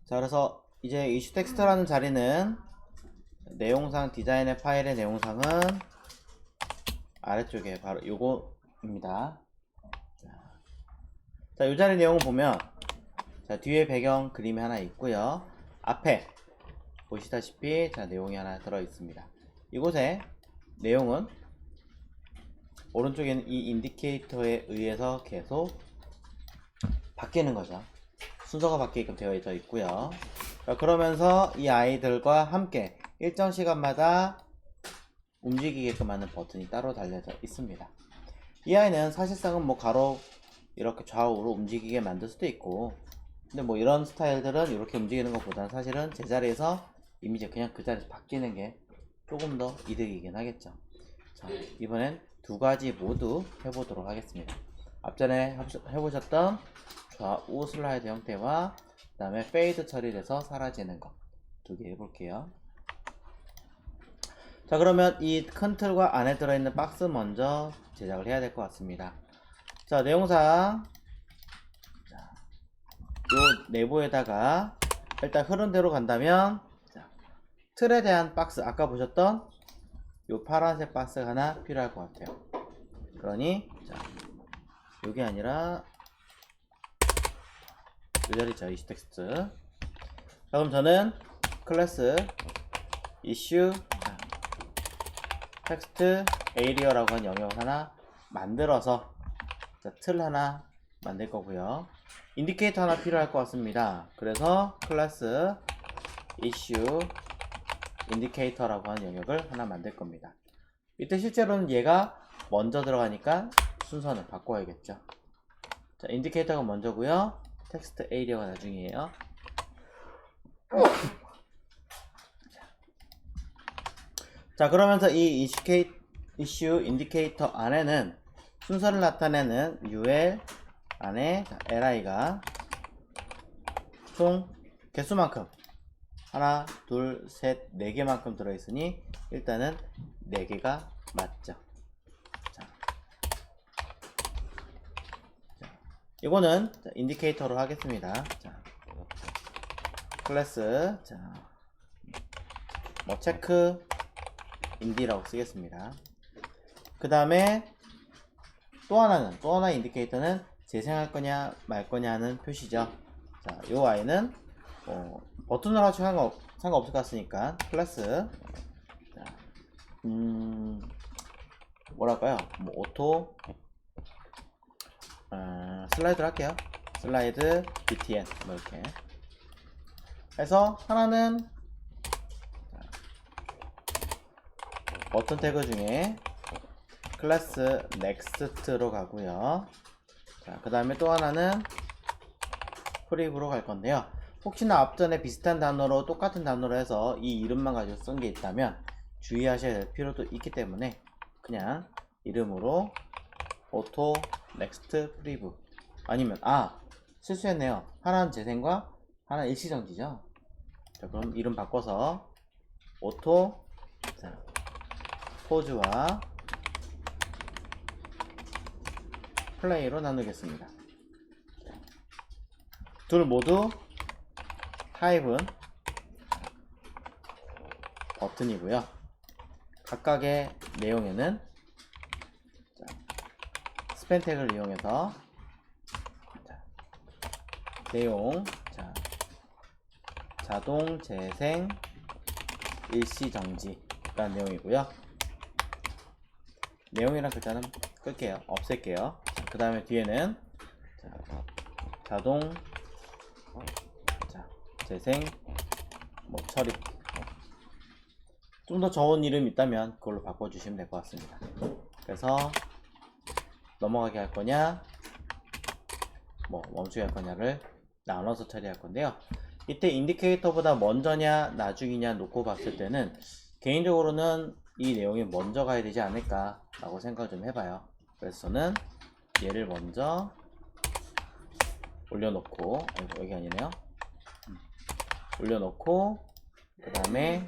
자, 그래서 이제 이슈 텍스트라는 자리는 내용상 디자인의 파일의 내용상은 아래쪽에 바로 요거입니다. 자, 요 자리 내용을 보면 자, 뒤에 배경 그림이 하나 있고요. 앞에 보시다시피 자, 내용이 하나 들어 있습니다. 이곳에 내용은 오른쪽에는 이 인디케이터에 의해서 계속 바뀌는 거죠. 순서가 바뀌게끔 되어 있고요. 그러면서 이 아이들과 함께 일정 시간마다 움직이게끔 하는 버튼이 따로 달려져 있습니다. 이 아이는 사실상은 뭐 가로 이렇게 좌우로 움직이게 만들 수도 있고, 근데 뭐 이런 스타일들은 이렇게 움직이는 것보다는 사실은 제자리에서 이미지 그냥 그 자리에서 바뀌는 게 조금 더 이득이긴 하겠죠. 자, 이번엔 두 가지 모두 해보도록 하겠습니다. 앞전에 해보셨던 좌우 슬라이드 형태와 그 다음에 페이드 처리돼서 사라지는 거 두 개 해볼게요. 자, 그러면 이 큰 틀과 안에 들어있는 박스 먼저 제작을 해야 될 것 같습니다. 자, 내용상 요 내부에다가 일단 흐름대로 간다면 자, 틀에 대한 박스 아까 보셨던 요 파란색 박스가 하나 필요할 것 같아요. 그러니 자, 요게 아니라 요 자리죠. 이슈 텍스트. 자, 그럼 저는 클래스 이슈 텍스트 에이리어라고 하는 영역을 하나 만들어서 자, 틀 하나 만들 거고요. 인디케이터 하나 필요할 것 같습니다. 그래서 클래스 이슈 인디케이터라고 하는 영역을 하나 만들 겁니다. 이때 실제로는 얘가 먼저 들어가니까 순서는 바꿔야겠죠. 자, 인디케이터가 먼저고요. 텍스트 에이리어가 나중이에요. 자, 그러면서 이 이슈 인디케이터 안에는 순서를 나타내는 UL 안에 li가 총 개수만큼 하나, 둘, 셋, 네 개만큼 들어있으니 일단은 네 개가 맞죠. 자, 이거는 인디케이터로 하겠습니다. 자, 클래스 뭐 체크 인디라고 쓰겠습니다. 그 다음에 또 하나의 인디케이터는 재생할 거냐 말 거냐 하는 표시죠. 자, 요 i는 버튼으로 하셔도 상관없을 것 같으니까 클래스 뭐랄까요, 뭐 오토 슬라이드를 할게요. 슬라이드 btn 뭐 이렇게 해서 하나는 버튼 태그 중에 클래스 넥스트로 가고요. 자, 그 다음에 또 하나는 프리브로 갈 건데요. 혹시나 앞전에 비슷한 단어로 똑같은 단어로 해서 이 이름만 가지고 쓴 게 있다면 주의하셔야 될 필요도 있기 때문에 그냥 이름으로 오토 넥스트 프리브 아니면 실수했네요. 하나는 재생과 하나는 일시정지죠. 자, 그럼 이름 바꿔서 오토 포즈와 플레이로 나누겠습니다. 둘 모두 타입은 버튼이고요. 각각의 내용에는 스팬 태그를 이용해서 내용 자동 재생 일시 정지라는 내용이고요. 내용이란 글자는 끌게요. 없앨게요. 그 다음에 뒤에는 자동 재생 뭐 처리 좀 더 좋은 이름이 있다면 그걸로 바꿔주시면 될 것 같습니다. 그래서 넘어가게 할 거냐 뭐 멈추게 할 거냐를 나눠서 처리할 건데요. 이때 인디케이터보다 먼저냐 나중이냐 놓고 봤을 때는 개인적으로는 이 내용이 먼저 가야 되지 않을까 라고 생각을 좀 해봐요. 그래서 저는 얘를 먼저 올려놓고 여기 아니네요. 올려놓고 그 다음에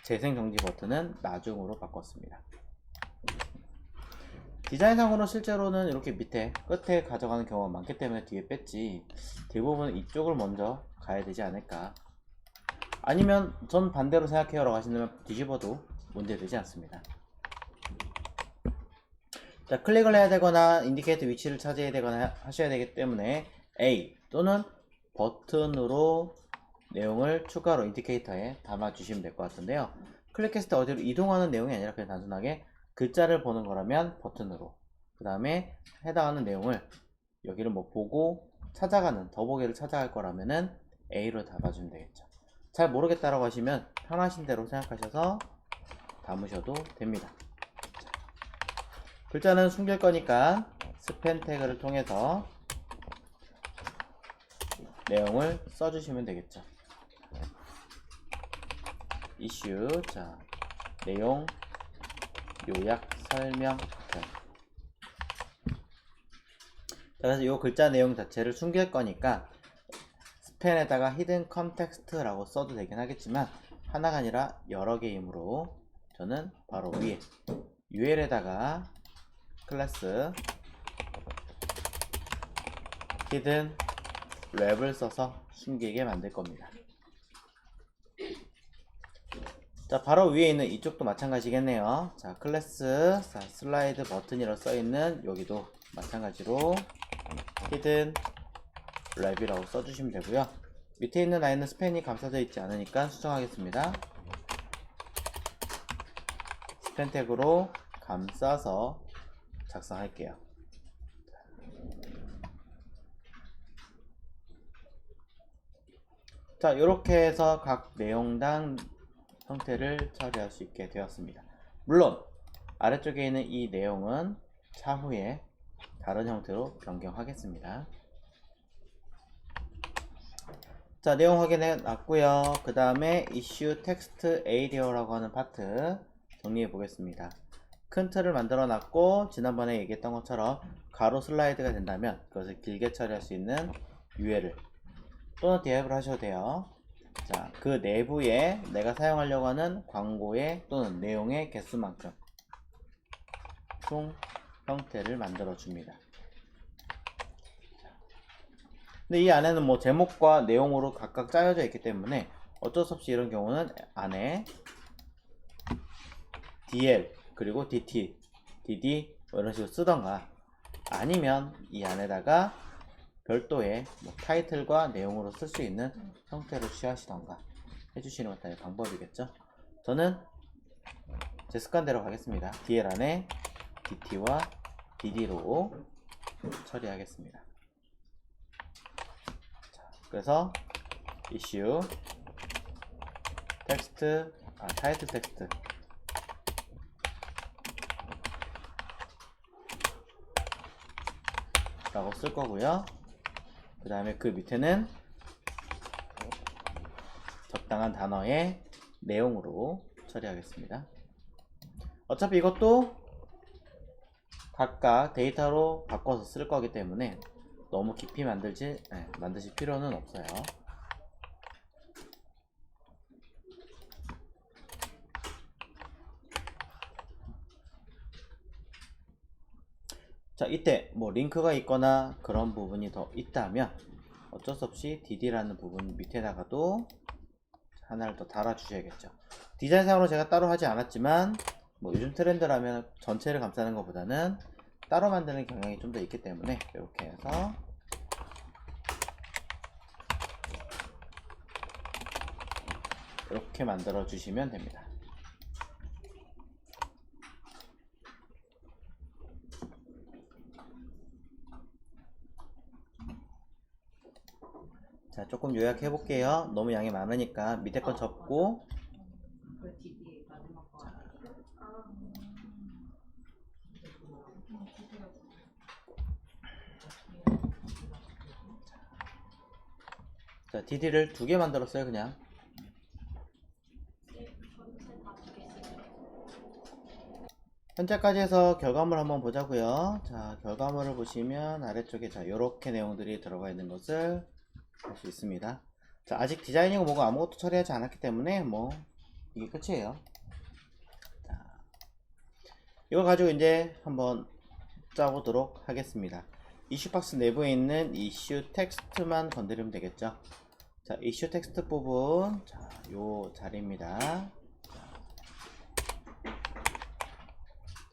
재생 정지 버튼은 나중으로 바꿨습니다. 디자인상으로 실제로는 이렇게 밑에 끝에 가져가는 경우가 많기 때문에 뒤에 뺐지, 대부분 이쪽을 먼저 가야 되지 않을까. 아니면 전 반대로 생각해요 라고 하시면 뒤집어도 문제되지 않습니다. 자, 클릭을 해야 되거나 인디케이터 위치를 차지해야 되거나 하셔야 되기 때문에 A 또는 버튼으로 내용을 추가로 인디케이터에 담아 주시면 될 것 같은데요. 클릭했을 때 어디로 이동하는 내용이 아니라 그냥 단순하게 글자를 보는 거라면 버튼으로, 그 다음에 해당하는 내용을 여기를 뭐 보고 찾아가는, 더보기를 찾아갈 거라면은 A로 담아주면 되겠죠. 잘 모르겠다라고 하시면 편하신 대로 생각하셔서 담으셔도 됩니다. 자, 글자는 숨길 거니까 스펜 태그를 통해서 내용을 써주시면 되겠죠. 이슈, 자, 내용, 요약, 설명. 자, 그래서 이 글자 내용 자체를 숨길 거니까 스펜에다가 히든 컨텍스트라고 써도 되긴 하겠지만 하나가 아니라 여러 개이므로 저는 바로 위에 UL에다가 클래스 히든 랩을 써서 숨기게 만들 겁니다. 자, 바로 위에 있는 이쪽도 마찬가지겠네요. 자, 클래스, 자, 슬라이드 버튼이라고 써있는 여기도 마찬가지로 히든 랩이라고 써주시면 되고요. 밑에 있는 라인은 스펜이 감싸져 있지 않으니까 수정하겠습니다. 스펜 태그로 감싸서 작성할게요. 자, 이렇게 해서 각 내용당 형태를 처리할 수 있게 되었습니다. 물론 아래쪽에 있는 이 내용은 차후에 다른 형태로 변경하겠습니다. 자, 내용 확인해 놨고요. 그 다음에 이슈 텍스트 에이리어라고 하는 파트 정리해 보겠습니다. 큰 틀을 만들어 놨고 지난번에 얘기했던 것처럼 가로 슬라이드가 된다면 그것을 길게 처리할 수 있는 UL을 또는 디앱을 하셔도 돼요. 자, 그 내부에 내가 사용하려고 하는 광고의 또는 내용의 개수만큼 총 형태를 만들어 줍니다. 근데 이 안에는 뭐 제목과 내용으로 각각 짜여져 있기 때문에 어쩔 수 없이 이런 경우는 안에 DL 그리고 DT, DD 뭐 이런 식으로 쓰던가, 아니면 이 안에다가 별도의 뭐 타이틀과 내용으로 쓸 수 있는 형태로 취하시던가 해주시는 것도 방법이겠죠. 저는 제 습관대로 가겠습니다. DL 안에 DT와 DD로 처리하겠습니다. 자, 그래서 이슈 텍스트, 타이틀 텍스트 라고 쓸 거고요. 그 다음에 그 밑에는 적당한 단어의 내용으로 처리하겠습니다. 어차피 이것도 각각 데이터로 바꿔서 쓸 거기 때문에 너무 깊이 만드실 필요는 없어요. 자, 이때 뭐 링크가 있거나 그런 부분이 더 있다면 어쩔 수 없이 DD라는 부분 밑에다가도 하나를 더 달아 주셔야겠죠. 디자인상으로 제가 따로 하지 않았지만 뭐 요즘 트렌드라면 전체를 감싸는 것보다는 따로 만드는 경향이 좀 더 있기 때문에 이렇게 해서 이렇게 만들어 주시면 됩니다. 자, 조금 요약해 볼게요. 너무 양이 많으니까 밑에 건 접고, 자, DD를 2개 만들었어요. 그냥 현재까지 해서 결과물 한번 보자고요. 자, 결과물을 보시면 아래쪽에 자, 요렇게 내용들이 들어가 있는 것을 볼 수 있습니다. 자, 아직 디자인이고 뭐고 아무것도 처리하지 않았기 때문에 뭐 이게 끝이에요. 자, 이거 가지고 이제 한번 짜보도록 하겠습니다. 이슈 박스 내부에 있는 이슈 텍스트만 건드리면 되겠죠. 자, 이슈 텍스트 부분, 자, 요 자리입니다.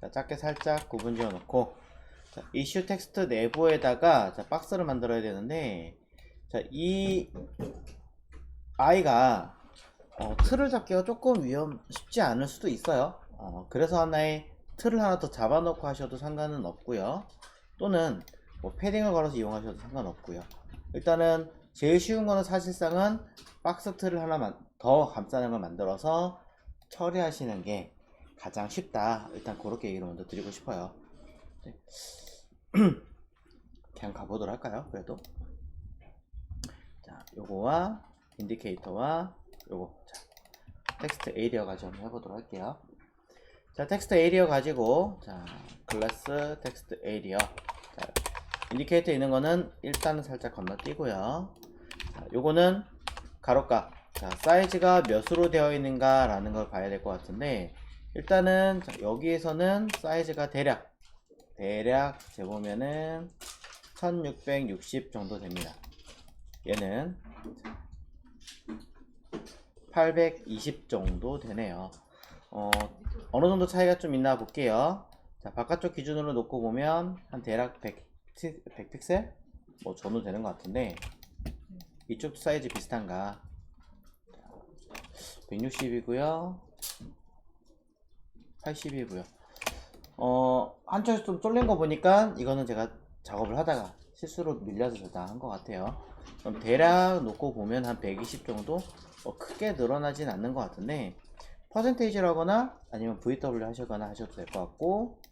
자, 작게 살짝 구분 지어 놓고, 자, 이슈 텍스트 내부에다가 자, 박스를 만들어야 되는데, 자, 이 아이가 틀을 잡기가 조금 쉽지 않을 수도 있어요. 그래서 하나의 틀을 하나 더 잡아놓고 하셔도 상관은 없고요. 또는 뭐 패딩을 걸어서 이용하셔도 상관없고요. 일단은 제일 쉬운 거는 사실상은 박스 틀을 하나 더 감싸는 걸 만들어서 처리하시는 게 가장 쉽다. 일단 그렇게 얘기를 먼저 드리고 싶어요. 네. 그냥 가보도록 할까요? 그래도 자, 요거와 인디케이터와 요거, 자, 텍스트 에리어 가지고 한번 해보도록 할게요. 자, 텍스트 에리어 가지고, 자, 클래스 텍스트 에리어, 자, 인디케이터 있는 거는 일단은 살짝 건너뛰고요. 자, 요거는 가로값, 자, 사이즈가 몇으로 되어 있는가 라는 걸 봐야 될 것 같은데, 일단은 자, 여기에서는 사이즈가 대략 재보면은 1660 정도 됩니다. 얘는 820 정도 되네요. 어느 정도 차이가 좀 있나 볼게요. 자, 바깥쪽 기준으로 놓고 보면 한 대략 100 픽셀? 뭐 정도 되는 것 같은데, 이쪽도 사이즈 비슷한가? 160이고요 80이고요 한쪽에서 좀 쫄린 거 보니까 이거는 제가 작업을 하다가 실수로 밀려서 저장한 것 같아요. 그럼 대략 놓고 보면 한 120 정도? 크게 늘어나진 않는 것 같은데, 퍼센테이지라거나 아니면 VW 하시거나 하셔도 될 것 같고,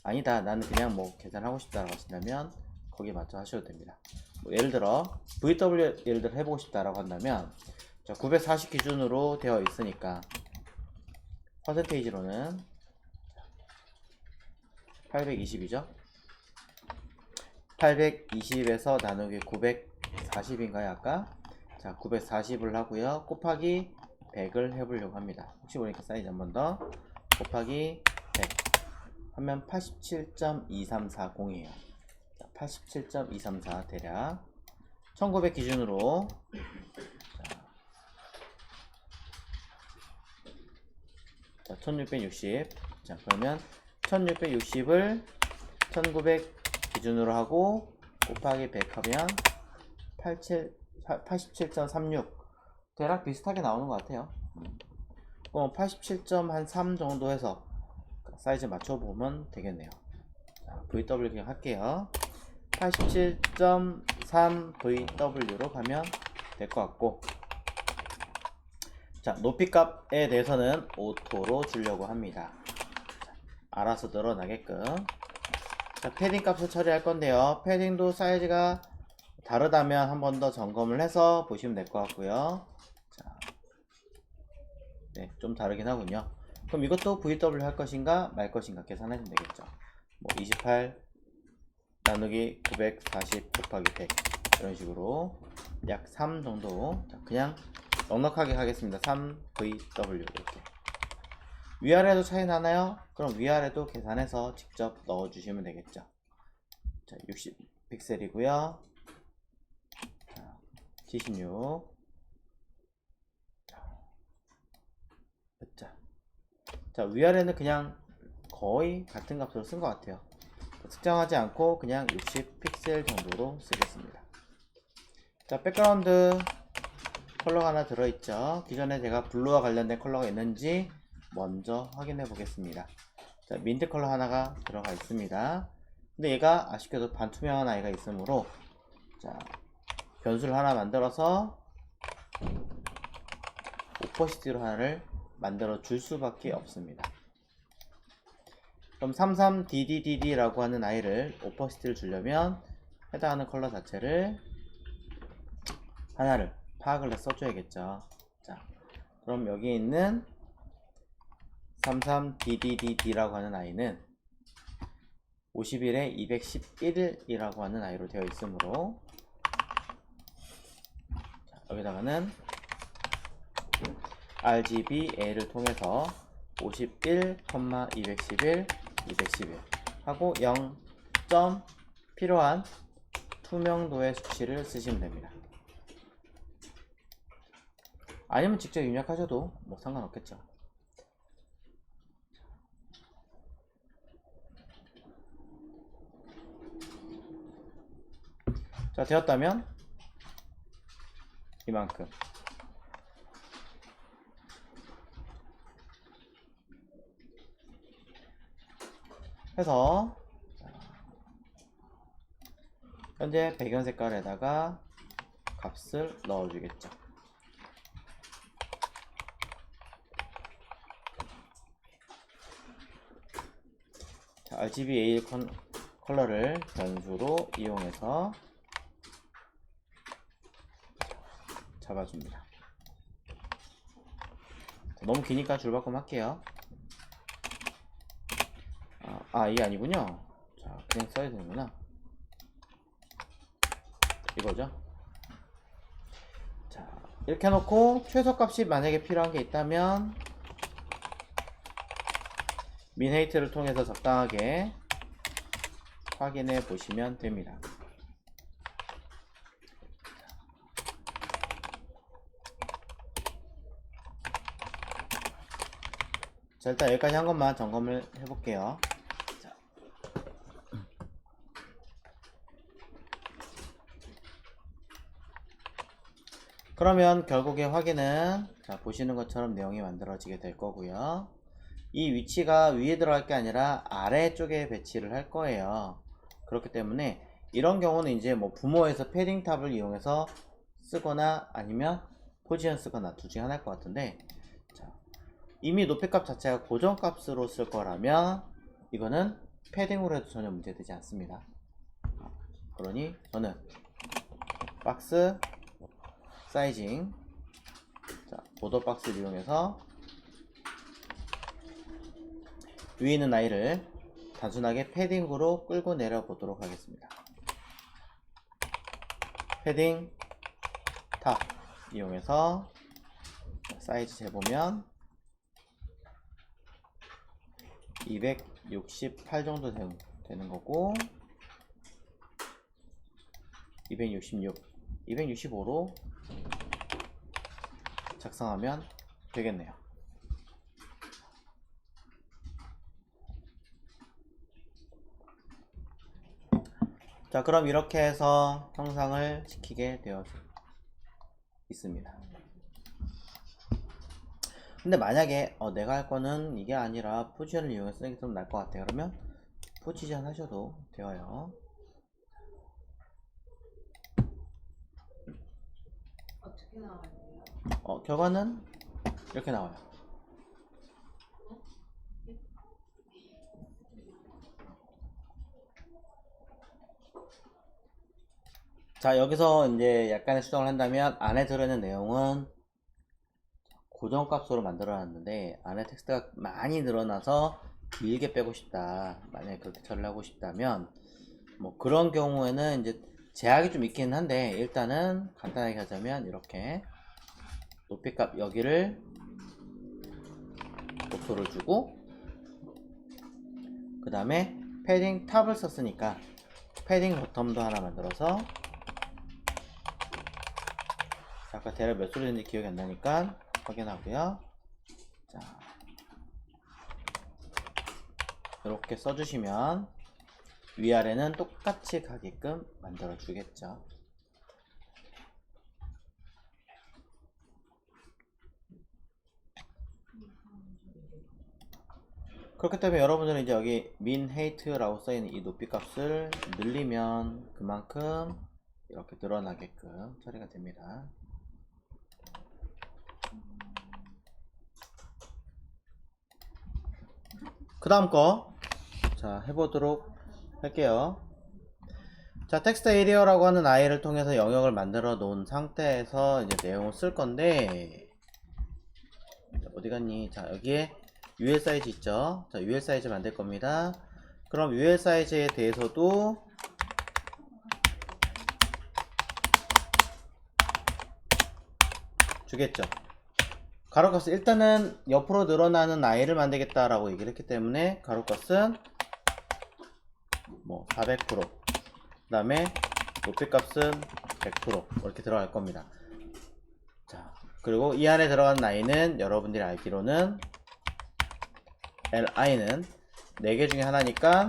아니다 나는 그냥 뭐 계산하고 싶다라고 하신다면 거기에 맞춰 하셔도 됩니다. 뭐 예를 들어 VW 예를 들어 해보고 싶다라고 한다면, 자, 940 기준으로 되어 있으니까 퍼센테이지로는 820이죠. 820에서 나누기 940인가요 아까? 자, 940을 하고요. 곱하기 100을 해보려고 합니다. 혹시 모르니까 사이즈 한 번 더 곱하기 100 하면 87.2340이에요 87.234 대략 1900 기준으로, 자, 1660. 자, 그러면 1660을 1900 기준으로 하고 곱하기 100 하면 87.36 대략 비슷하게 나오는 것 같아요. 87.3 정도 해서 사이즈 맞춰보면 되겠네요. 자, VW 그냥 할게요. 87.3 VW로 가면 될 것 같고, 자, 높이 값에 대해서는 오토로 주려고 합니다. 자, 알아서 늘어나게끔. 자, 패딩 값을 처리할 건데요. 패딩도 사이즈가 다르다면 한 번 더 점검을 해서 보시면 될 것 같고요. 자, 네, 좀 다르긴 하군요. 그럼 이것도 VW 할 것인가 말 것인가 계산하시면 되겠죠. 뭐 28 나누기 940 곱하기 100 이런 식으로 약 3 정도. 자, 그냥 넉넉하게 하겠습니다. 3VW 이렇게. 위아래도 차이 나나요? 그럼 위아래도 계산해서 직접 넣어주시면 되겠죠. 자, 60 픽셀이고요. 76. 자, 위아래는 그냥 거의 같은 값으로 쓴 것 같아요. 측정하지 않고 그냥 60 픽셀 정도로 쓰겠습니다. 자, 백그라운드 컬러가 하나 들어있죠. 기존에 제가 블루와 관련된 컬러가 있는지 먼저 확인해 보겠습니다. 자, 민트 컬러 하나가 들어가 있습니다. 근데 얘가 아쉽게도 반투명한 아이가 있으므로, 자, 변수를 하나 만들어서 오퍼시티로 하나를 만들어 줄 수밖에 없습니다. 그럼 33DDDD라고 하는 아이를 오퍼시티를 주려면 해당하는 컬러 자체를 하나를 파악을 해서 써줘야겠죠. 자, 그럼 여기 있는 33DDDD라고 하는 아이는 51에 211이라고 하는 아이로 되어 있으므로, 자, 여기다가는 RGBA를 통해서 51, 211, 211 하고 0, 점 필요한 투명도의 수치를 쓰시면 됩니다. 아니면 직접 입력하셔도 뭐 상관없겠죠. 자, 되었다면 이만큼 해서 현재 배경 색깔에다가 값을 넣어주겠죠. 자, RGB A 컬러를 변수로 이용해서 잡아줍니다. 자, 너무 기니까 줄바꿈 할게요. 이게 아니군요. 자, 그냥 써야 되는구나. 이거죠. 자, 이렇게 해놓고 최소값이 만약에 필요한 게 있다면 민헤이트를 통해서 적당하게 확인해 보시면 됩니다. 자, 일단 여기까지 한 것만 점검을 해볼게요. 자. 그러면 결국의 확인은 자, 보시는 것처럼 내용이 만들어지게 될 거고요. 이 위치가 위에 들어갈 게 아니라 아래쪽에 배치를 할 거예요. 그렇기 때문에 이런 경우는 이제 뭐 부모에서 패딩 탑을 이용해서 쓰거나 아니면 포지션 쓰거나 둘 중에 하나일 것 같은데, 자, 이미 높이값 자체가 고정값으로 쓸 거라면 이거는 패딩으로 해도 전혀 문제되지 않습니다. 그러니 저는 박스 사이징, 자, 보더 박스를 이용해서 위에 있는 아이를 단순하게 패딩으로 끌고 내려 보도록 하겠습니다. 패딩 탑 이용해서 사이즈 재보면 268 정도 되는 거고 266, 265로 작성하면 되겠네요. 자, 그럼 이렇게 해서 형상을 시키게 되어 있습니다. 근데 만약에 내가 할 거는 이게 아니라 포지션을 이용해서 쓰는 게 좀 나을 것 같아요. 그러면 포지션 하셔도 되어요. 어떻게 나와요? 결과는 이렇게 나와요. 자, 여기서 이제 약간의 수정을 한다면 안에 들어있는 내용은 고정값으로 만들어 놨는데 안에 텍스트가 많이 늘어나서 길게 빼고 싶다, 만약에 그렇게 처리를 하고 싶다면 뭐 그런 경우에는 이제 제약이 좀 있긴 한데, 일단은 간단하게 하자면 이렇게 높이값 여기를 목소를 주고 그 다음에 패딩 탑을 썼으니까 패딩 버텀도 하나 만들어서, 아까 대략 몇 소리인지 기억이 안 나니까 확인하고요. 자, 이렇게 써주시면 위아래는 똑같이 가게끔 만들어 주겠죠. 그렇기 때문에 여러분들은 이제 여기 min height라고 써있는 이 높이 값을 늘리면 그만큼 이렇게 늘어나게끔 처리가 됩니다. 그 다음 거 자 해보도록 할게요. 자, 텍스트 에리어라고 하는 아이를 통해서 영역을 만들어 놓은 상태에서 이제 내용을 쓸 건데, 어디 갔니? 자, 여기에 UL 사이즈 있죠? 자, UL 사이즈 만들 겁니다. 그럼 UL 사이즈에 대해서도 주겠죠. 가로값은 일단은 옆으로 늘어나는 아이를 만들겠다라고 얘기를 했기 때문에 가로값은 뭐 400%, 그 다음에 높이값은 100% 이렇게 들어갈 겁니다. 자, 그리고 이 안에 들어간 나이는 여러분들이 알기로는 li는 4개 중에 하나니까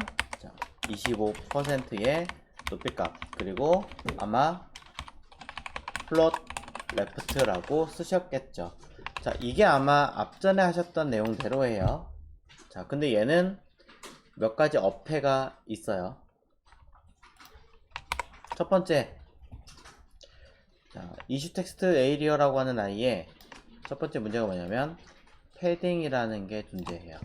25%의 높이값, 그리고 아마 플롯 레프트라고 쓰셨겠죠. 자, 이게 아마 앞전에 하셨던 내용대로예요. 자, 근데 얘는 몇 가지 어폐가 있어요. 첫 번째, 자, 이슈 텍스트 에이리어라고 하는 아이의 첫 번째 문제가 뭐냐면 패딩이라는 게 존재해요.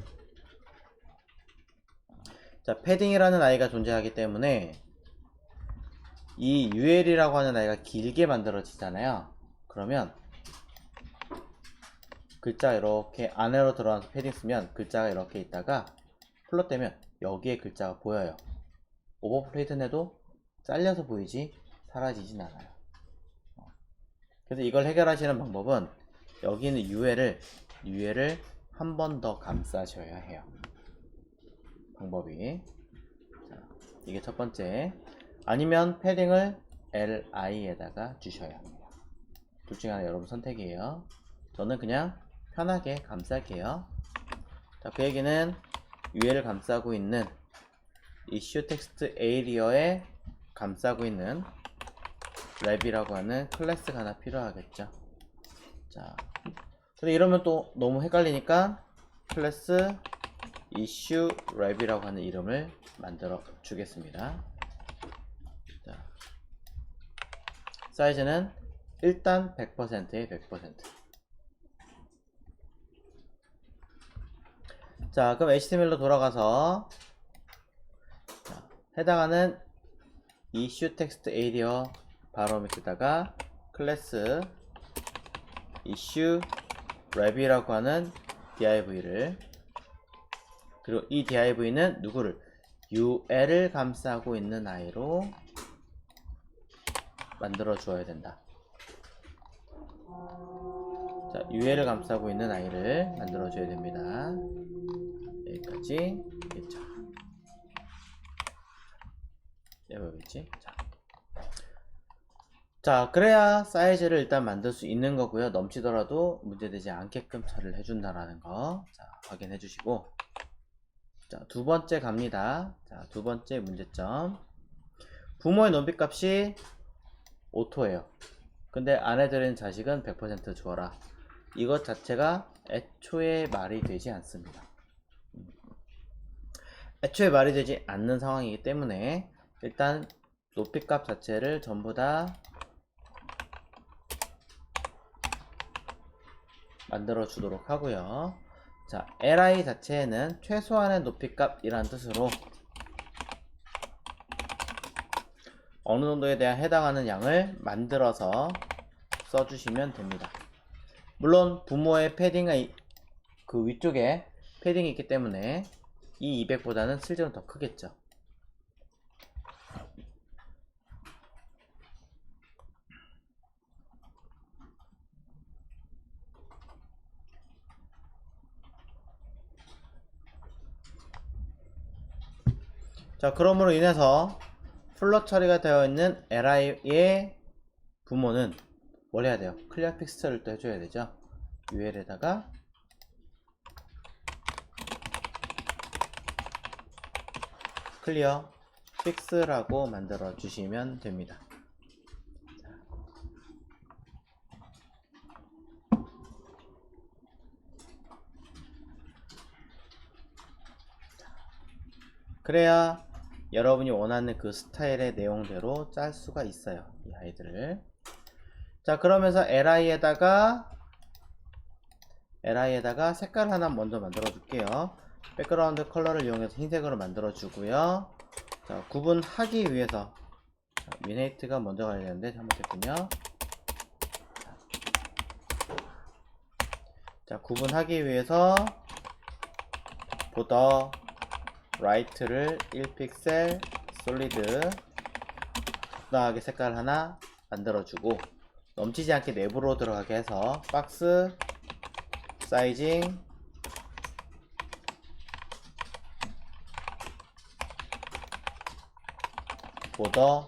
자, 패딩이라는 아이가 존재하기 때문에 이 UL이라고 하는 아이가 길게 만들어지잖아요. 그러면 글자가 이렇게 안으로 들어가서 패딩 쓰면 글자가 이렇게 있다가 플롯 되면 여기에 글자가 보여요. 오버플레이든 해도 잘려서 보이지 사라지진 않아요. 그래서 이걸 해결하시는 방법은 여기 있는 UL을 한 번 더 감싸셔야 해요. 방법이. 자, 이게 첫 번째. 아니면 패딩을 li에다가 주셔야 합니다. 둘 중에 하나 여러분 선택이에요. 저는 그냥 편하게 감쌀게요. 자, 그 얘기는 UL을 감싸고 있는 이슈 텍스트 에이리어에 감싸고 있는 랩이라고 하는 클래스가 하나 필요하겠죠. 자, 근데 이러면 또 너무 헷갈리니까 클래스 이슈 랩이라고 하는 이름을 만들어 주겠습니다. 자, 사이즈는 일단 100%의 100%. 자, 그럼 HTML로 돌아가서 자, 해당하는 이슈 텍스트 에리어 바로 밑에다가 클래스 이슈 랩이라고 하는 div를, 그리고 이 div는 누구를? UL을 감싸고 있는 아이로 만들어 주어야 된다. 자, UL을 감싸고 있는 아이를 만들어 줘야 됩니다. 여기까지 있죠. 여기 있지? 자, 그래야 사이즈를 일단 만들 수 있는 거고요. 넘치더라도 문제되지 않게끔 처리를 해준다라는 거. 자, 확인해 주시고. 자, 두 번째 갑니다. 자, 두 번째 문제점. 부모의 높이값이 오토예요. 근데 아내 들인 자식은 100% 주어라. 이것 자체가 애초에 말이 되지 않습니다. 애초에 말이 되지 않는 상황이기 때문에 일단 높이값 자체를 전부 다 만들어 주도록 하고요. 자, li 자체에는 최소한의 높이값이라는 뜻으로 어느 정도에 대한 해당하는 양을 만들어서 써주시면 됩니다. 물론 부모의 패딩이 그 위쪽에 패딩이 있기 때문에 이 200보다는 실제로는 더 크겠죠. 자, 그러므로 인해서 플롯 처리가 되어 있는 li의 부모는 뭘 해야 돼요? 클리어 픽스를 또 해줘야 되죠. ul에다가 클리어 픽스라고 만들어 주시면 됩니다. 그래야 여러분이 원하는 그 스타일의 내용대로 짤 수가 있어요. 이 아이들을. 자, 그러면서 li에다가 색깔 하나 먼저 만들어 줄게요. 백그라운드 컬러를 이용해서 흰색으로 만들어 주고요. 자, 구분하기 위해서 위네이트가 먼저 가야 되는데 잘못했군요. 자, 구분하기 위해서 보더 라이트를 1픽셀 솔리드 적당하게 색깔 하나 만들어주고 넘치지 않게 내부로 들어가게 해서 박스 사이징 보더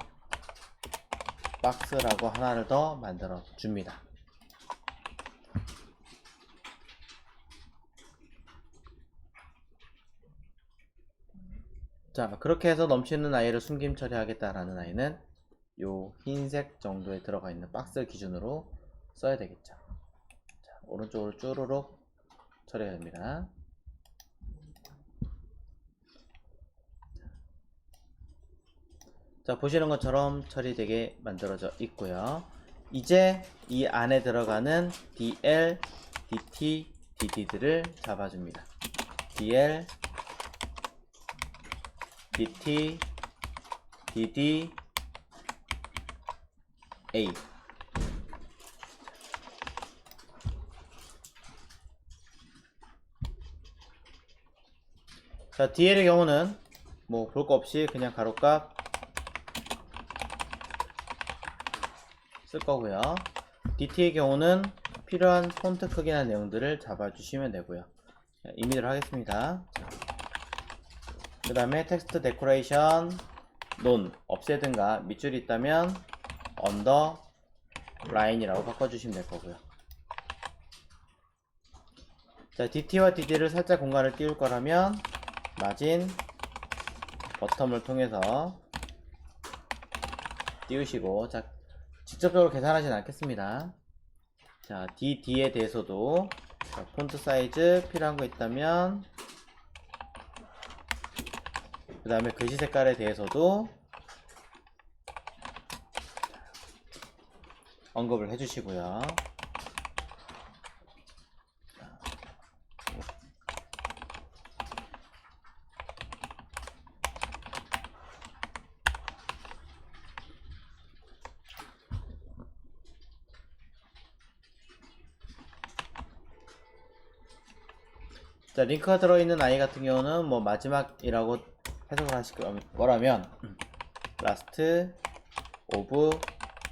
박스라고 하나를 더 만들어 줍니다. 자, 그렇게 해서 넘치는 아이를 숨김 처리하겠다라는 아이는 요 흰색 정도에 들어가 있는 박스 기준으로 써야 되겠죠. 자, 오른쪽으로 쭈루룩 처리가 됩니다. 자, 보시는 것처럼 처리되게 만들어져 있고요. 이제 이 안에 들어가는 DL, DT, DD들을 잡아줍니다. DL, DT, DD, A. 자, DL의 경우는 뭐 볼 거 없이 그냥 가로값 쓸 거고요. DT의 경우는 필요한 폰트 크기나 내용들을 잡아주시면 되고요. 자, 임의대로 하겠습니다. 그 다음에 텍스트 데코레이션 논 없애든가 밑줄이 있다면 언더 라인이라고 바꿔주시면 될 거고요. 자, DT와 DD를 살짝 공간을 띄울 거라면 마진 버텀을 통해서 띄우시고, 자, 직접적으로 계산하진 않겠습니다. 자, DD에 대해서도 자, 폰트 사이즈 필요한 거 있다면, 그 다음에 글씨 색깔에 대해서도 언급을 해주시고요. 자, 링크가 들어있는 아이 같은 경우는 뭐 마지막이라고 해석을 하실 거라면 last of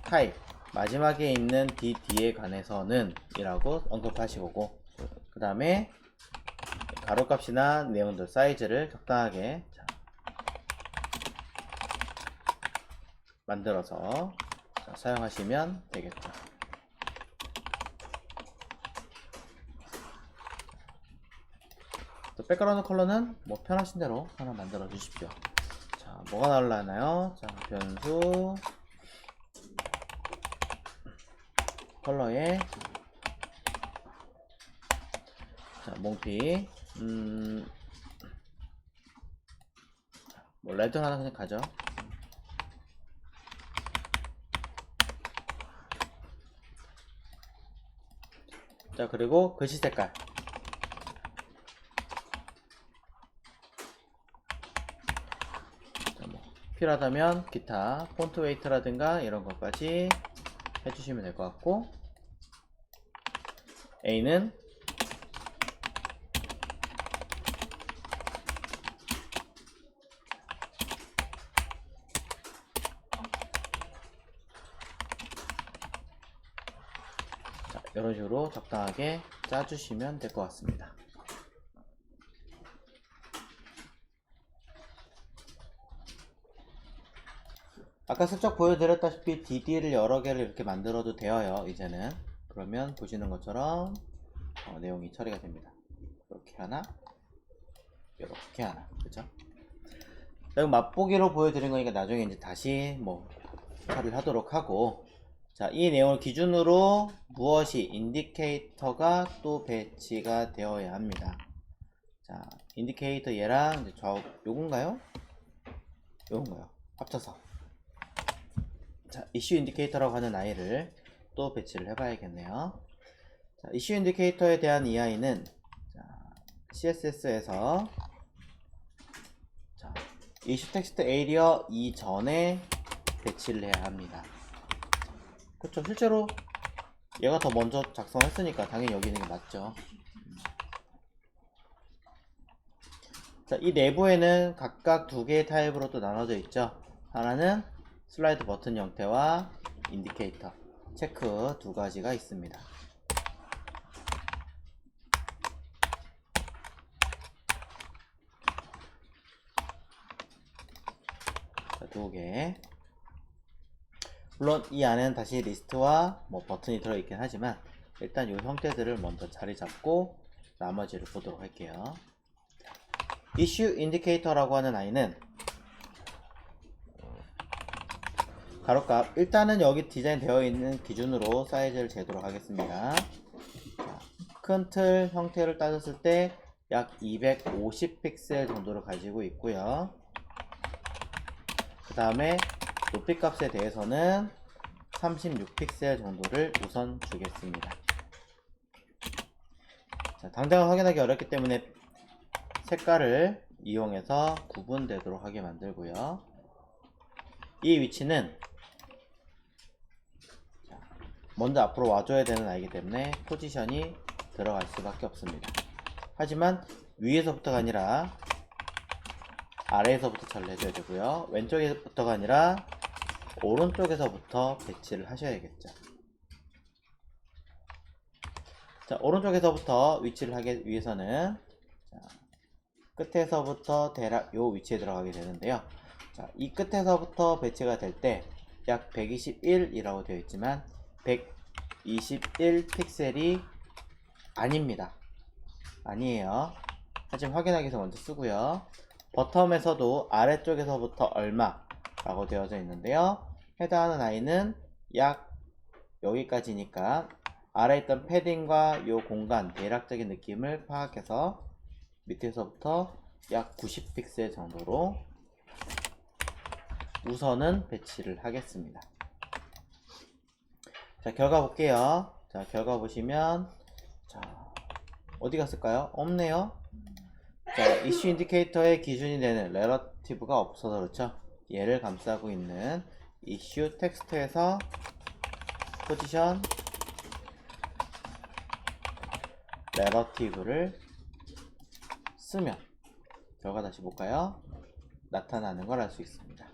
type 마지막에 있는 DD에 관해서는 이라고 언급하실 거고, 그 다음에 가로값이나 내용들 사이즈를 적당하게 만들어서 사용하시면 되겠죠. 백그라운드 컬러는 뭐 편하신 대로 하나 만들어 주십시오. 자, 뭐가 나올라나요? 자, 변수 컬러에 자, 몽피 뭐 레드 하나 그냥 가죠. 자, 그리고 글씨 색깔 필요하다면 기타 폰트 웨이트라든가 이런 것까지 해주시면 될 것 같고, A는 자, 이런 식으로 적당하게 짜주시면 될 것 같습니다. 아까 슬쩍 보여드렸다시피 DD를 여러 개를 이렇게 만들어도 되어요. 이제는 그러면 보시는 것처럼 내용이 처리가 됩니다. 이렇게 하나, 이렇게 하나, 그죠? 이거 맛보기로 보여드린 거니까 나중에 이제 다시 뭐 처리를 하도록 하고, 자, 이 내용을 기준으로 무엇이 인디케이터가 또 배치가 되어야 합니다. 자, 인디케이터 얘랑 이제 요건가요? 요건가요? 합쳐서. 자, 이슈 인디케이터라고 하는 아이를 또 배치를 해봐야겠네요. 자, 이슈 인디케이터에 대한 이 아이는 CSS에서 이슈 텍스트 에리어 이전에 배치를 해야 합니다. 그렇죠. 실제로 얘가 더 먼저 작성했으니까 당연히 여기 있는 게 맞죠. 자, 이 내부에는 각각 두 개의 타입으로 또 나눠져 있죠. 하나는 슬라이드 버튼 형태와 인디케이터, 체크 두 가지가 있습니다. 2개. 물론 이 안에는 다시 리스트와 뭐 버튼이 들어있긴 하지만 일단 이 형태들을 먼저 자리 잡고 나머지를 보도록 할게요. 이슈 인디케이터라고 하는 아이는 가로값, 일단은 여기 디자인 되어 있는 기준으로 사이즈를 재도록 하겠습니다. 큰 틀 형태를 따졌을 때 약 250 픽셀 정도를 가지고 있고요. 그 다음에 높이 값에 대해서는 36 픽셀 정도를 우선 주겠습니다. 자, 당장은 확인하기 어렵기 때문에 색깔을 이용해서 구분되도록 하게 만들고요. 이 위치는 먼저 앞으로 와줘야 되는 아이기 때문에 포지션이 들어갈 수밖에 없습니다. 하지만 위에서부터가 아니라 아래에서부터 처리를 해줘야 되고요. 왼쪽에서부터가 아니라 오른쪽에서부터 배치를 하셔야겠죠. 자, 오른쪽에서부터 위치를 하기 위해서는 자, 끝에서부터 대략 요 위치에 들어가게 되는데요. 자, 이 끝에서부터 배치가 될 때 약 121이라고 되어 있지만 121 픽셀이 아닙니다. 아니에요. 하지만 확인하기 위해서 먼저 쓰고요. 버텀에서도 아래쪽에서부터 얼마라고 되어져 있는데요. 해당하는 아이는 약 여기까지니까 아래에 있던 패딩과 요 공간 대략적인 느낌을 파악해서 밑에서부터 약 90 픽셀 정도로 우선은 배치를 하겠습니다. 자, 결과 볼게요. 자, 결과 보시면 자, 어디 갔을까요? 없네요. 자, 이슈 인디케이터의 기준이 되는 렐러티브가 없어서 그렇죠. 얘를 감싸고 있는 이슈 텍스트에서 포지션 렐러티브를 쓰면 결과 다시 볼까요? 나타나는 걸 알 수 있습니다.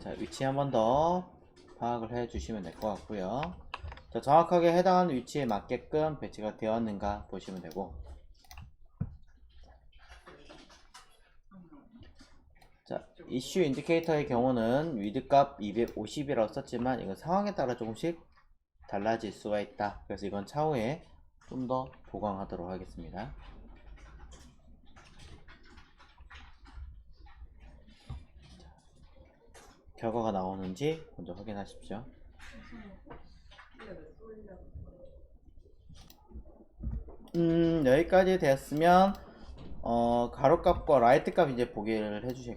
자, 위치 한 번 더 파악을 해 주시면 될 것 같고요. 자, 정확하게 해당하는 위치에 맞게끔 배치가 되었는가 보시면 되고, 자, 이슈 인디케이터의 경우는 위드 값 250이라고 썼지만 이건 상황에 따라 조금씩 달라질 수가 있다. 그래서 이건 차후에 좀 더 보강하도록 하겠습니다. 결과가 나오는지 먼저 확인하십시오. 여기까지 되었으면 가로값과 라이트값 이제 보기를 해주셔야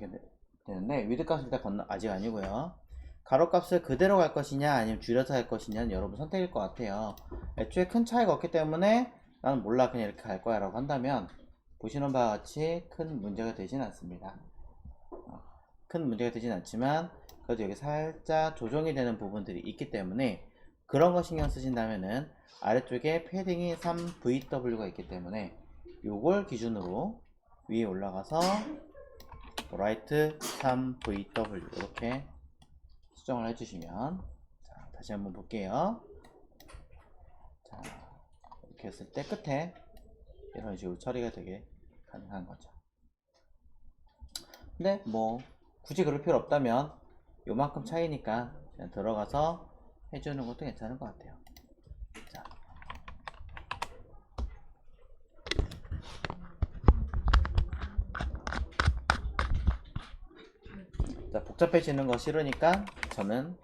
되는데, 위드값은 일단 아직 아니고요. 가로값을 그대로 갈 것이냐 아니면 줄여서 할 것이냐는 여러분 선택일 것 같아요. 애초에 큰 차이가 없기 때문에 나는 몰라 그냥 이렇게 갈 거야 라고 한다면 보시는 바와 같이 큰 문제가 되진 않습니다. 큰 문제가 되진 않지만 그래도 여기 살짝 조정이 되는 부분들이 있기 때문에 그런 거 신경 쓰신다면은 아래쪽에 패딩이 3VW가 있기 때문에 요걸 기준으로 위에 올라가서 라이트 3VW 이렇게 수정을 해주시면, 자, 다시 한번 볼게요. 자, 이렇게 했을 때 끝에 이런 식으로 처리가 되게 가능한 거죠. 근데 뭐 굳이 그럴 필요 없다면 요만큼 차이니까 그냥 들어가서 해주는 것도 괜찮은 것 같아요. 자, 자, 복잡해지는 거 싫으니까 저는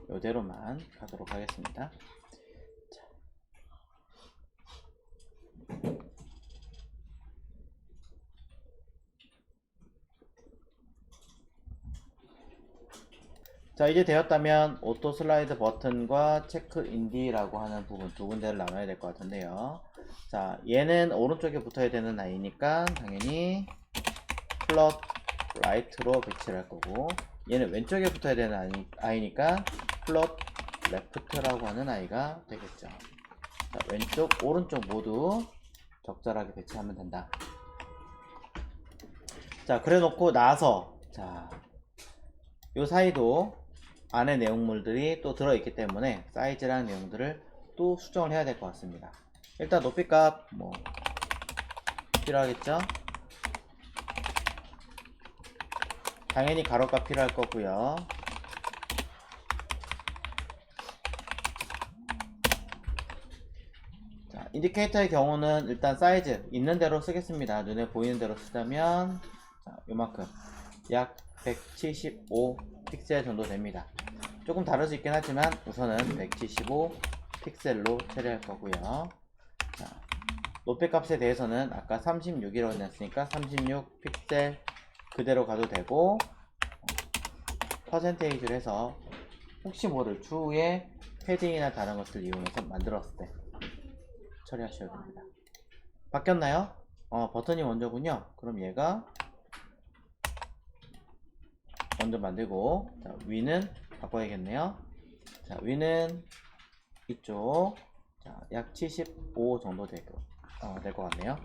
이대로만 가도록 하겠습니다. 자, 이제 되었다면 오토 슬라이드 버튼과 체크 인디라고 하는 부분 두 군데를 나눠야 될 것 같은데요. 자, 얘는 오른쪽에 붙어야 되는 아이니까 당연히 플롯 라이트로 배치를 할 거고, 얘는 왼쪽에 붙어야 되는 아이니까 플롯 레프트라고 하는 아이가 되겠죠. 자, 왼쪽 오른쪽 모두 적절하게 배치하면 된다. 자, 그래 놓고 나서 자, 요 사이도 안에 내용물들이 또 들어있기 때문에 사이즈랑 내용들을 또 수정을 해야 될 것 같습니다. 일단 높이값 뭐 필요하겠죠? 당연히 가로값 필요할 거고요. 자, 인디케이터의 경우는 일단 사이즈 있는 대로 쓰겠습니다. 눈에 보이는 대로 쓰자면 자, 요만큼 약 175 픽셀 정도 됩니다. 조금 다를 수 있긴 하지만 우선은 175 픽셀로 처리할 거고요. 자, 높이 값에 대해서는 아까 36이라고 했으니까 36 픽셀 그대로 가도 되고 퍼센테이지를 해서 혹시 모를 추후에 패딩이나 다른 것들 이용해서 만들었을 때 처리하셔야 됩니다. 바뀌었나요? 버튼이 먼저군요. 그럼 얘가 먼저 만들고, 자, 위는 바꿔야겠네요. 자, 위는 이쪽, 자, 약 75 정도 될 것 같네요.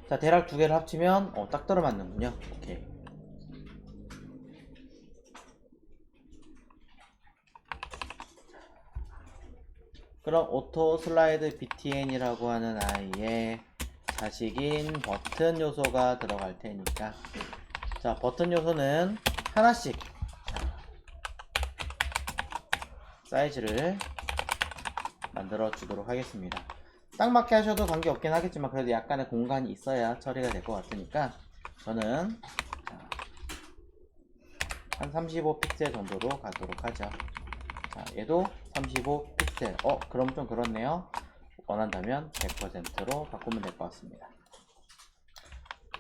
자, 대략 두 개를 합치면 딱 들어맞는군요. 오케이. 그럼 오토 슬라이드 btn이라고 하는 아이의 자식인 버튼 요소가 들어갈 테니까, 자, 버튼 요소는 하나씩 사이즈를 만들어 주도록 하겠습니다. 딱 맞게 하셔도 관계 없긴 하겠지만 그래도 약간의 공간이 있어야 처리가 될 것 같으니까 저는 한 35 픽셀 정도로 가도록 하죠. 자, 얘도 35 픽셀. 그럼 좀 그렇네요. 원한다면 100%로 바꾸면 될 것 같습니다.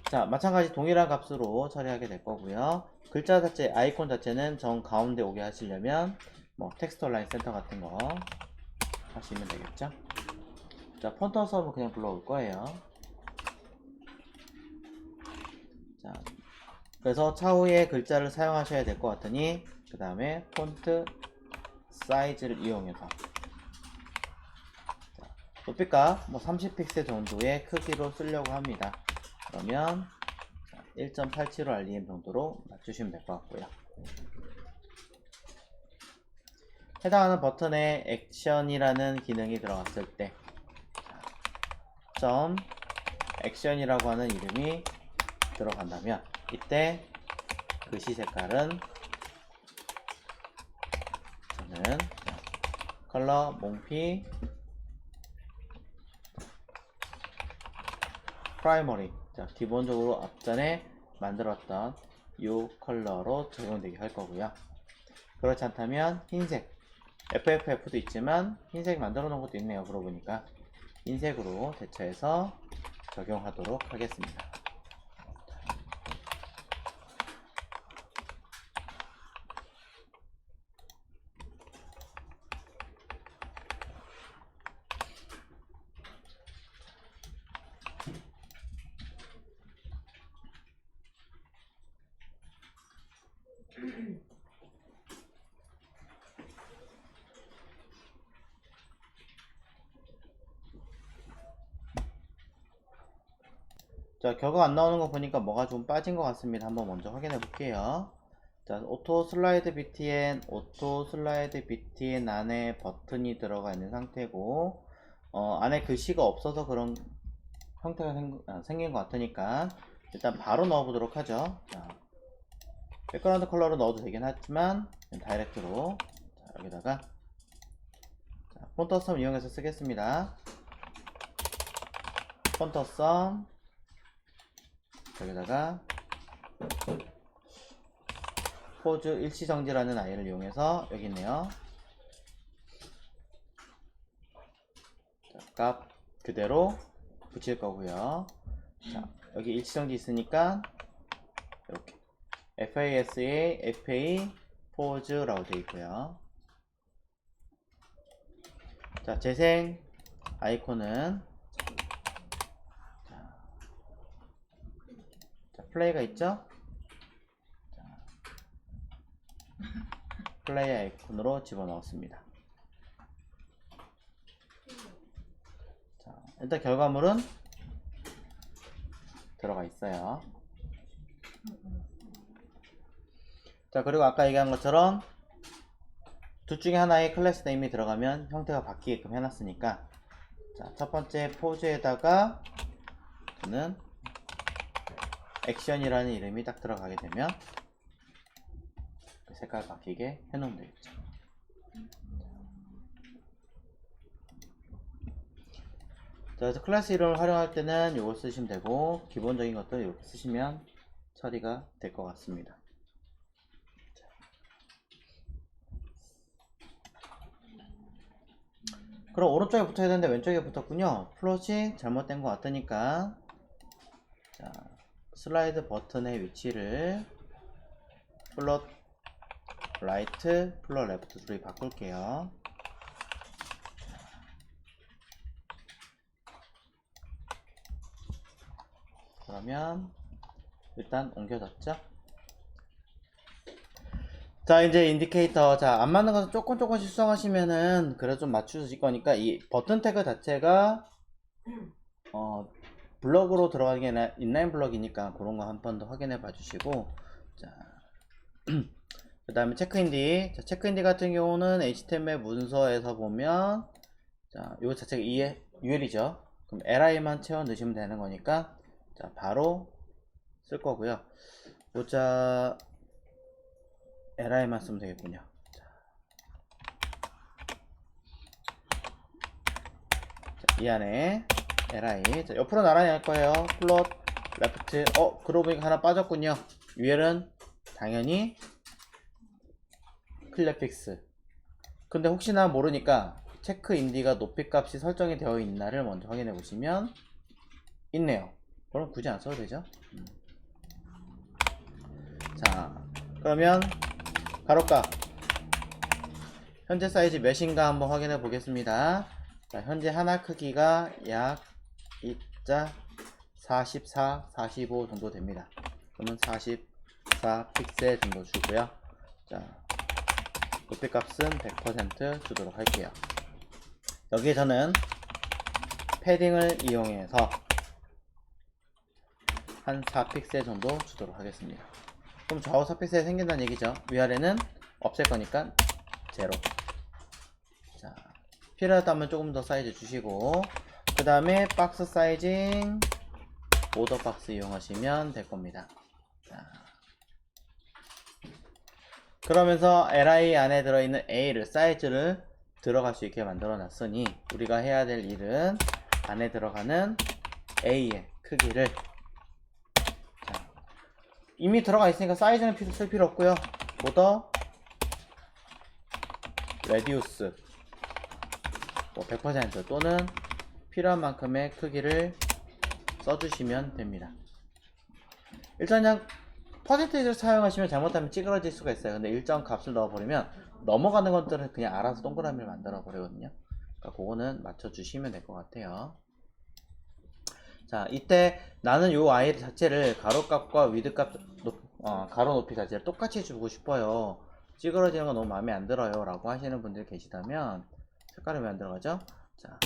자, 마찬가지 동일한 값으로 처리하게 될 거고요. 글자 자체, 아이콘 자체는 정 가운데 오게 하시려면 뭐 텍스트 온라인 센터 같은 거 하시면 되겠죠. 자, 폰트 수업은 그냥 불러올 거예요. 자, 그래서 차후에 글자를 사용하셔야 될 것 같으니 그 다음에 폰트 사이즈를 이용해서 높이값 뭐 30픽셀 정도의 크기로 쓰려고 합니다. 그러면 1.87로 REM 정도로 맞추시면 될 것 같고요. 해당하는 버튼에 액션이라는 기능이 들어갔을 때 점 액션이라고 하는 이름이 들어간다면 이때 글씨 색깔은 저는 컬러 몽피 프라이머리, 자, 기본적으로 앞전에 만들었던 이 컬러로 적용되게 할 거고요. 그렇지 않다면 흰색, FFF도 있지만 흰색 만들어 놓은 것도 있네요. 그러고 보니까 흰색으로 대처해서 적용하도록 하겠습니다. 자, 결과 안 나오는 거 보니까 뭐가 좀 빠진 것 같습니다. 한번 먼저 확인해 볼게요. 자, 오토 슬라이드 BTN 안에 버튼이 들어가 있는 상태고, 안에 글씨가 없어서 그런 형태가 생긴 것 같으니까 일단 바로 넣어 보도록 하죠. 자, 백그라운드 컬러로 넣어도 되긴 하지만 다이렉트로 자, 여기다가 자, 폰트 썸 이용해서 쓰겠습니다. 폰트 썸 여기다가 포즈 일치정지라는 아이를 이용해서 여기 있네요. 자, 값 그대로 붙일 거고요. 자, 여기 일치정지 있으니까 이렇게 FASA FA 포즈라고 되어 있고요. 자, 재생 아이콘은 자, 플레이가 있죠? 자, 플레이 아이콘으로 집어넣었습니다. 자, 일단 결과물은 들어가 있어요. 자, 그리고 아까 얘기한 것처럼 둘 중에 하나의 클래스 네임이 들어가면 형태가 바뀌게끔 해놨으니까, 자, 첫 번째 포즈에다가 저는 액션이라는 이름이 딱 들어가게 되면 색깔 바뀌게 해놓으면 되겠죠. 자, 그래서 클래스 이름을 활용할 때는 이걸 쓰시면 되고, 기본적인 것들 이렇게 쓰시면 처리가 될 것 같습니다. 그럼 오른쪽에 붙어야 되는데 왼쪽에 붙었군요. 플롯이 잘못된 것 같으니까, 자, 슬라이드 버튼의 위치를 플롯 라이트, 플롯 레프트로 바꿀게요. 그러면 일단 옮겨졌죠? 자, 이제 인디케이터. 자, 안 맞는 것은 조금씩 수정하시면은 그래도 좀 맞추실 거니까 이 버튼 태그 자체가 블럭으로 들어가는 게 아니라 인라인 블럭이니까 그런 거 한 번 더 확인해 봐 주시고, 자, 그 다음에 체크인디. 자, 체크인디 같은 경우는 HTML 문서에서 보면, 자, 이거 자체가 UL이죠. 그럼 li만 채워 넣으시면 되는 거니까, 자, 바로 쓸 거고요. 보자, li만 쓰면 되겠군요. 자, 이 안에 li. 자, 옆으로 나란히 할 거예요. 플롯 레프트. 그러고 보니까 하나 빠졌군요. UL은 당연히 클랩픽스. 근데 혹시나 모르니까 체크 인디가 높이 값이 설정이 되어 있나를 먼저 확인해 보시면 있네요. 그럼 굳이 안 써도 되죠. 자, 그러면 가로값 현재 사이즈 몇인가 한번 확인해 보겠습니다. 자, 현재 하나 크기가 약 2자 44, 45 정도 됩니다. 그러면 44 픽셀 정도 주고요. 자, 높이 값은 100% 주도록 할게요. 여기에 저는 패딩을 이용해서 한 4픽셀 정도 주도록 하겠습니다. 그럼 좌우 4픽셀이 생긴다는 얘기죠. 위아래는 없앨 거니까 제로. 자, 필요하다면 조금 더 사이즈 주시고, 그 다음에 박스 사이징 보더 박스 이용하시면 될 겁니다. 자, 그러면서 li 안에 들어있는 a를 사이즈를 들어갈 수 있게 만들어 놨으니 우리가 해야 될 일은 안에 들어가는 a의 크기를, 자, 이미 들어가 있으니까 사이즈는 쓸 필요 없고요. 보더 레디우스 100% 또는 필요한 만큼의 크기를 써주시면 됩니다. 일단 그냥 퍼센테이지를 사용하시면 잘못하면 찌그러질 수가 있어요. 근데 일정 값을 넣어버리면 넘어가는 것들은 그냥 알아서 동그라미를 만들어 버리거든요. 그러니까 그거는 맞춰주시면 될 것 같아요. 자, 이때 나는 요 아이 자체를 가로값과 위드값, 가로 높이 자체를 똑같이 주고 싶어요. 찌그러지는 거 너무 마음에 안 들어요 라고 하시는 분들 계시다면, 색깔이 왜 안 들어가죠? 자,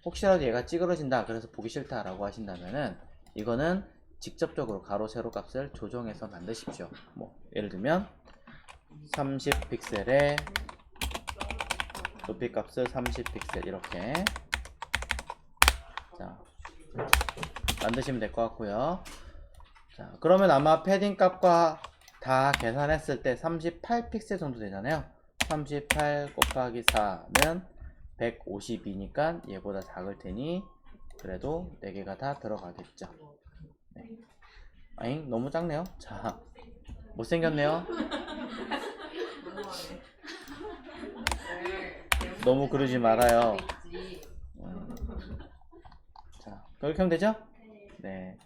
혹시라도 얘가 찌그러진다 그래서 보기 싫다 라고 하신다면은 이거는 직접적으로 가로 세로 값을 조정해서 만드십시오. 뭐 예를 들면 30픽셀에 높이 값을 30픽셀 이렇게, 자, 만드시면 될 것 같고요. 자, 그러면 아마 패딩 값과 다 계산했을 때 38픽셀 정도 되잖아요. 38 곱하기 4는 152니까 얘보다 작을 테니 그래도 4개가 다 들어가겠죠. 네. 아잉, 너무 작네요. 자, 못생겼네요. 너무 그러지 말아요. 자, 그렇게 하면 되죠? 네.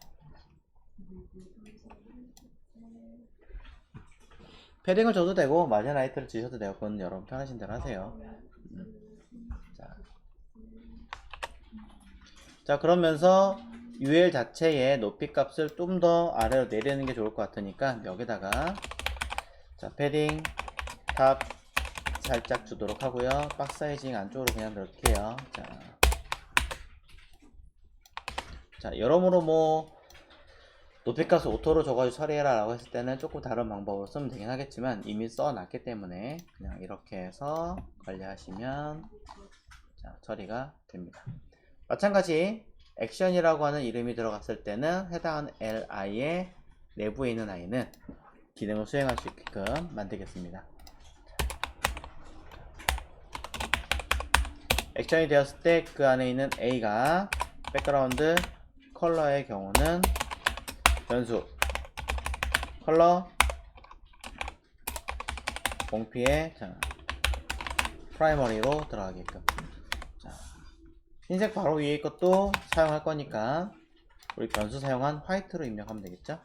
패딩을 줘도 되고 마제라이트를 주셔도 되고 그건 여러분 편하신 대로 하세요. 자, 그러면서 UL 자체의 높이 값을 좀 더 아래로 내리는 게 좋을 것 같으니까 여기다가, 자, 패딩 탑 살짝 주도록 하고요. 박스 사이징 안쪽으로 그냥 넣을게요. 자, 자, 여러모로 뭐 높이값을 오토로 줘가지고 처리해라 라고 했을 때는 조금 다른 방법으로 쓰면 되긴 하겠지만 이미 써놨기 때문에 그냥 이렇게 해서 관리하시면 자, 처리가 됩니다. 마찬가지 액션이라고 하는 이름이 들어갔을 때는 해당하는 li의 내부에 있는 i는 기능을 수행할 수 있게끔 만들겠습니다. 액션이 되었을 때 그 안에 있는 a가 백그라운드 컬러의 경우는 변수 컬러 봉피에 자, 프라이머리로 들어가게끔. 자, 흰색 바로 위에 것도 사용할 거니까 우리 변수 사용한 화이트로 입력하면 되겠죠.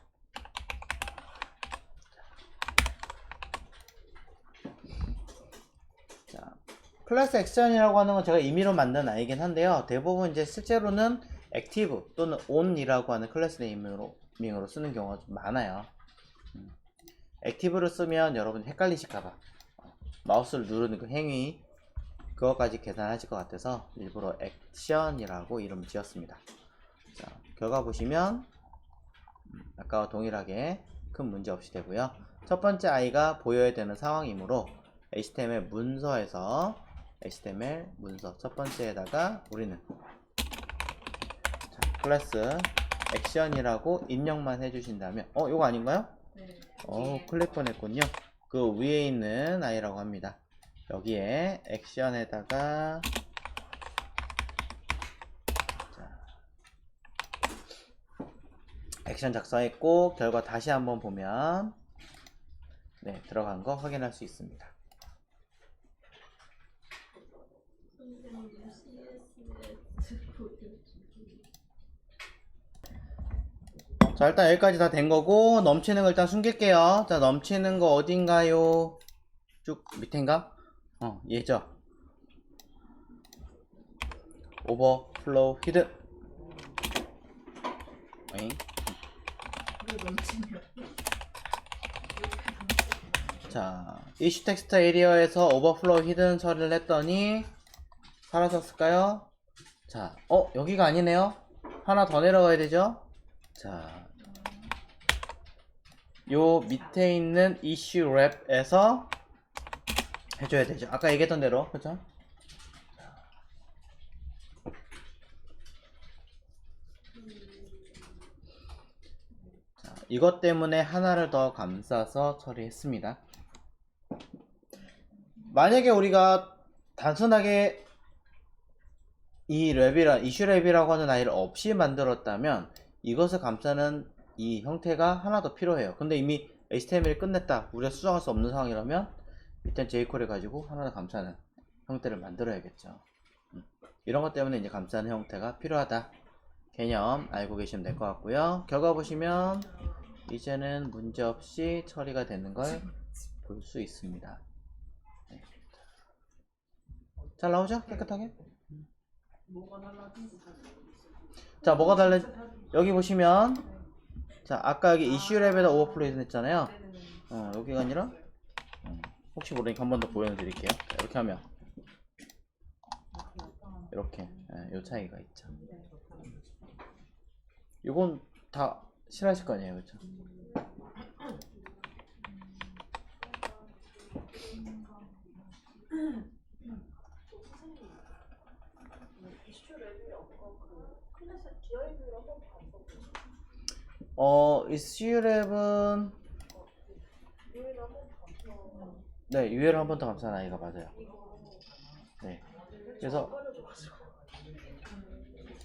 자, 클래스 액션이라고 하는 건 제가 임의로 만든 아이긴 한데요. 대부분 이제 실제로는 액티브 또는 on이라고 하는 클래스 네이밍으로 쓰는 경우가 좀 많아요. 액티브를 쓰면 여러분이 헷갈리실까봐 마우스를 누르는 그 행위 그거까지 계산하실 것 같아서 일부러 액션이라고 이름을 지었습니다. 자, 결과 보시면 아까와 동일하게 큰 문제 없이 되고요. 첫 번째 i가 보여야 되는 상황이므로 HTML 문서에서 HTML 문서 첫 번째에다가 우리는 자, 클래스 액션이라고 입력만 해주신다면 이거 아닌가요? 네. 클릭 뻔했군요. 그 위에 있는 i라고 합니다. 여기에 액션에다가 자, 액션 작성했고 결과 다시 한번 보면 네, 들어간 거 확인할 수 있습니다. 자, 일단 여기까지 다 된 거고 넘치는 거 일단 숨길게요. 자, 넘치는 거 어딘가요? 쭉 밑인가? 얘죠. 오버플로우 히든. 어잉? 자, 이슈 텍스트 에리어에서 오버플로우 히든 처리를 했더니 사라졌을까요? 자, 여기가 아니네요. 하나 더 내려가야 되죠? 자, 요 밑에 있는 이슈 랩에서 해줘야 되죠. 아까 얘기했던 대로, 그죠? 자, 이것 때문에 하나를 더 감싸서 처리했습니다. 만약에 우리가 단순하게 이 랩이라 이슈 랩이라고 하는 아이를 없이 만들었다면 이것을 감싸는 이 형태가 하나 더 필요해요. 근데 이미 HTML이 끝냈다, 우리가 수정할 수 없는 상황이라면 일단 jQuery 가지고 하나 더 감싸는 형태를 만들어야겠죠. 이런 것 때문에 이제 감싸는 형태가 필요하다 개념 알고 계시면 될 것 같고요. 결과 보시면 이제는 문제없이 처리가 되는 걸 볼 수 있습니다. 네. 잘 나오죠? 깨끗하게? 뭐가 달라진지 잘 자, 뭐가 달라? 여기 보시면 자, 아까 여기 이슈 랩에다 오버플로우 했잖아요. 모르겠어요. 여기가 아니라 혹시 모르니까 한 번 더 보여드릴게요. 자, 이렇게 하면 이렇게 요 차이가 있죠. 이건 다 싫어하실 거 아니에요, 그렇죠? 이슈랩은 네, 유해를 한 번 더 감싼 아이가 맞아요. 네, 그래서